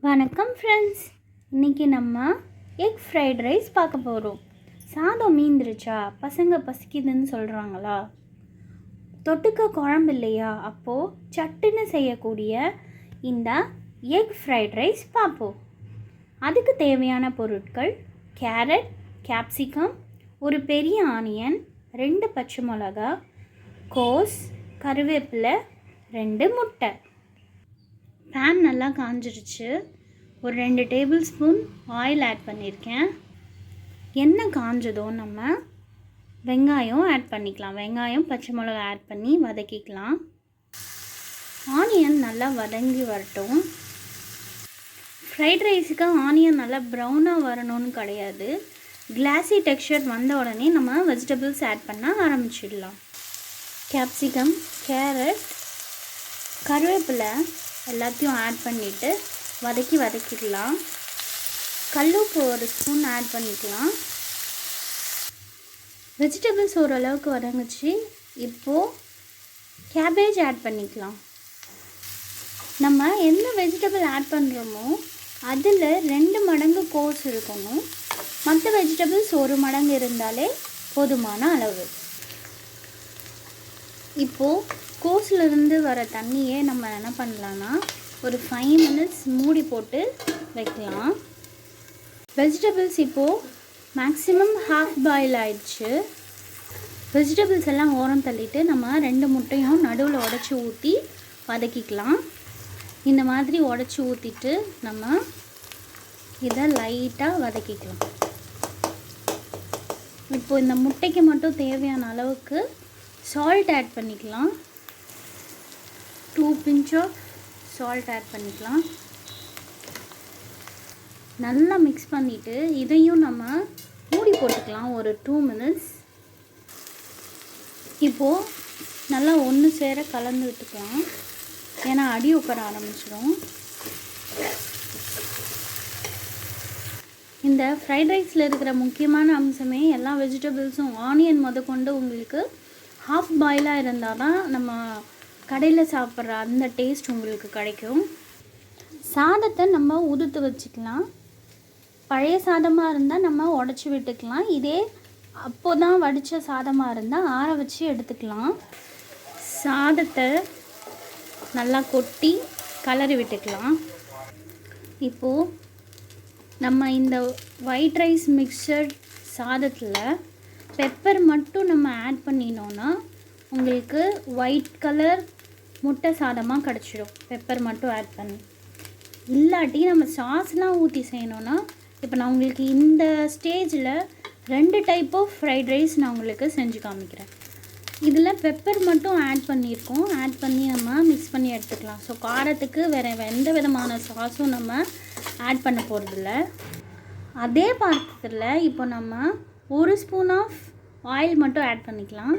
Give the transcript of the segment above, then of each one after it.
வணக்கம் ஃப்ரெண்ட்ஸ். இன்றைக்கி நம்ம எக் ஃப்ரைட் ரைஸ் பார்க்க போகிறோம். சாதம் மீந்துருச்சா, பசங்க பசிக்குதுன்னு சொல்கிறாங்களா, தொட்டுக்க குழம்பு இல்லையா, அப்போது சட்டுன்னு செய்யக்கூடிய இந்த எக் ஃப்ரைட் ரைஸ் பார்ப்போம். அதுக்கு தேவையான பொருட்கள்: கேரட், கேப்சிகம், ஒரு பெரிய ஆனியன், 2 பச்சை மிளகா, கோஸ், கருவேப்பிலை, 2 முட்டை. பேன் நல்லா காஞ்சிருச்சு. ஒரு 2 டேபிள் ஸ்பூன் ஆயில் ஆட் பண்ணியிருக்கேன். எண்ணெய் காஞ்சதும் நம்ம வெங்காயம் ஆட் பண்ணிக்கலாம். வெங்காயம், பச்சை மிளகா ஆட் பண்ணி வதக்கிக்கலாம். ஆனியன் நல்லா வதங்கி வரட்டும். ஃப்ரைட் ரைஸுக்கு ஆனியன் நல்லா ப்ரௌனாக வரணும்னு கிடையாது. கிளாஸி டெக்ஸ்சர் வந்த உடனே நம்ம வெஜிடபிள்ஸ் ஆட் பண்ண ஆரம்பிச்சிடலாம். கேப்சிகம், கேரட், கருவேப்பிலை எல்லாத்தையும் ஆட் பண்ணிவிட்டு வதக்கிடலாம். கல்லுப்பு 1 ஸ்பூன் ஆட் பண்ணிக்கலாம். வெஜிடபிள்ஸ் ஓரளவுக்கு வதங்குச்சு. இப்போது கேபேஜ் ஆட் பண்ணிக்கலாம். நம்ம எந்த வெஜிடபிள் ஆட் பண்ணுறோமோ அதில் 2 மடங்கு கோஸ் இருக்கணும். மற்ற வெஜிடபிள்ஸ் 1 மடங்கு இருந்தாலே போதுமான அளவு. இப்போது கோஸ்லேருந்து வர தண்ணியே நம்ம என்ன பண்ணலான்னா ஒரு 5 மினிட்ஸ் மூடி போட்டு வைக்கலாம். வெஜிடபிள்ஸ் இப்போது மேக்ஸிமம் ஹாஃப் பாயில் ஆயிடுச்சு. வெஜிடபிள்ஸ் எல்லாம் ஓரம் தள்ளிட்டு நம்ம 2 முட்டையும் நடுவில் உடச்சி ஊற்றி வதக்கிக்கலாம். இந்த மாதிரி உடச்சி ஊற்றிட்டு நம்ம இதை லைட்டாக வதக்கிக்கலாம். இப்போது இந்த முட்டைக்கு மட்டும் தேவையான அளவுக்கு சால்ட் ஆட் பண்ணிக்கலாம். 2 பிஞ்ச் ஆஃப் சால்ட் ஆட் பண்ணிக்கலாம். நல்லா மிக்ஸ் பண்ணிவிட்டு இதையும் நம்ம மூடி போட்டுக்கலாம் ஒரு 2 மினிட்ஸ். இப்போது நல்லா ஒன்று சேர கலந்து விட்டுக்கலாம். ஏன்னா அடி உட்கார ஆரம்பிச்சிடும். இந்த ஃப்ரைட் ரைஸில் இருக்கிற முக்கியமான அம்சமே எல்லா வெஜிடபிள்ஸும் ஆனியன் முதற்கொண்டு உங்களுக்கு ஹாஃப் பாயிலாக இருந்தால் தான் நம்ம கடையில் சாப்பிட்ற அந்த டேஸ்ட் உங்களுக்கு கிடைக்கும். சாதத்தை நம்ம உதுத்து வச்சுக்கலாம். பழைய சாதமாக இருந்தால் நம்ம உடச்சி விட்டுக்கலாம். இதே அப்போ தான் வடித்த சாதமாக இருந்தால் ஆற வச்சு எடுத்துக்கலாம். சாதத்தை நல்லா கொட்டி கலரி விட்டுக்கலாம். இப்போது நம்ம இந்த ஒயிட் ரைஸ் மிக்சட் சாதத்தில் பெப்பர் மட்டும் நம்ம ஆட் பண்ணினோன்னா உங்களுக்கு ஒயிட் கலர் முட்டை சாதமாக கிடச்சிடும். பெப்பர் மட்டும் ஆட் பண்ணி. இல்லாட்டி நம்ம சாஸ்லாம் ஊற்றி செய்யணுன்னா, இப்போ நான் உங்களுக்கு இந்த ஸ்டேஜில் 2 டைப் ஆஃப் ஃப்ரைட் ரைஸ் நான் உங்களுக்கு செஞ்சு காமிக்கிறேன். இதில் பெப்பர் மட்டும் ஆட் பண்ணியிருக்கோம். ஆட் பண்ணி நம்ம மிக்ஸ் பண்ணி எடுத்துக்கலாம். ஸோ காரத்துக்கு வேறு எந்த விதமான சாஸும் நம்ம ஆட் பண்ண போகிறதில்ல. அதே பாத்திரத்தில் இப்போ நம்ம 1 ஸ்பூன் ஆஃப் ஆயில் மட்டும் ஆட் பண்ணிக்கலாம்.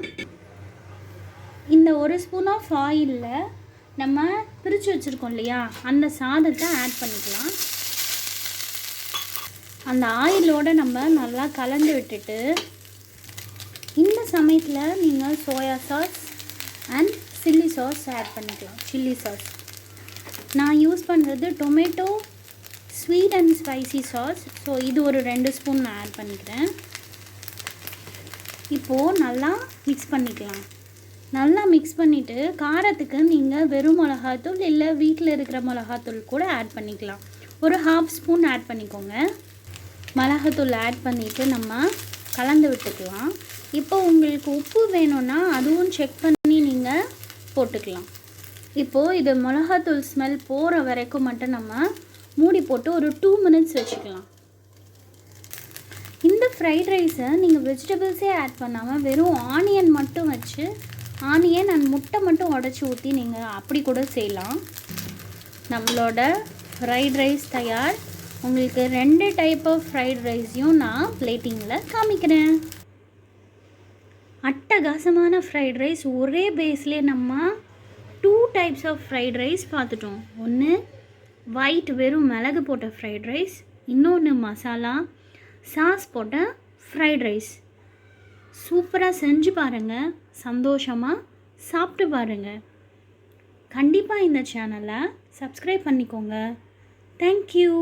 இந்த 1 ஸ்பூன் ஆஃப் ஆயிலில் நம்ம பிரித்து வச்சுருக்கோம் இல்லையா, அந்த சாதத்தை ஆட் பண்ணிக்கலாம். அந்த ஆயிலோடு நம்ம நல்லா கலந்து விட்டுட்டு இந்த சமயத்தில் நீங்கள் soya sauce and chilli sauce add பண்ணிக்கலாம். சில்லி சாஸ் நான் யூஸ் பண்ணுறது tomato sweet and spicy sauce. So இது ஒரு 2 ஸ்பூன் நான் ஆட் பண்ணிக்கிறேன். இப்போது நல்லா மிக்ஸ் பண்ணிக்கலாம். நல்லா மிக்ஸ் பண்ணிவிட்டு காரத்துக்கு நீங்கள் வெறும் மிளகாத்தூள் இல்லை வீட்டில் இருக்கிற மிளகாத்தூள் கூட ஆட் பண்ணிக்கலாம். ஒரு 1/2 ஸ்பூன் ஆட் பண்ணிக்கோங்க. மிளகாத்தூள் ஆட் பண்ணிவிட்டு நம்ம கலந்து விட்டுக்கலாம். இப்போ உங்களுக்கு உப்பு வேணும்னா அதுவும் செக் பண்ணி நீங்கள் போட்டுக்கலாம். இப்போது இது மிளகாத்தூள் ஸ்மெல் போகிற வரைக்கும் மட்டும் நம்ம மூடி போட்டு ஒரு 2 மினிட்ஸ் வச்சுக்கலாம். இந்த ஃப்ரைட் ரைஸை நீங்கள் வெஜிடபிள்ஸே ஆட் பண்ணாமல் வெறும் ஆனியன் மட்டும் வச்சு ஆனியன் அண்ட் முட்டை மட்டும் உடச்சி ஊற்றி நீங்கள் அப்படி கூட செய்யலாம். நம்மளோட ஃப்ரைட் ரைஸ் தயார். உங்களுக்கு 2 டைப் ஆஃப் ஃப்ரைட் ரைஸையும் நான் பிளேட்டிங்கில் காமிக்கிறேன். அட்டகாசமான ஃப்ரைட் ரைஸ். ஒரே பேஸ்லேயே நம்ம 2 டைப்ஸ் ஆஃப் ஃப்ரைட் ரைஸ் பார்த்துட்டோம். ஒன்று ஒயிட் வெறும் மிளகு போட்ட ஃப்ரைட் ரைஸ், இன்னொன்று மசாலா சாஸ் போட்ட ஃப்ரைட் ரைஸ். சூப்பராக செஞ்சு பாருங்கள். சந்தோஷமாக சாப்பிட்டு பாருங்கள். கண்டிப்பாக இந்த சேனலை சப்ஸ்கிரைப் பண்ணிக்கோங்க. தேங்க்யூ.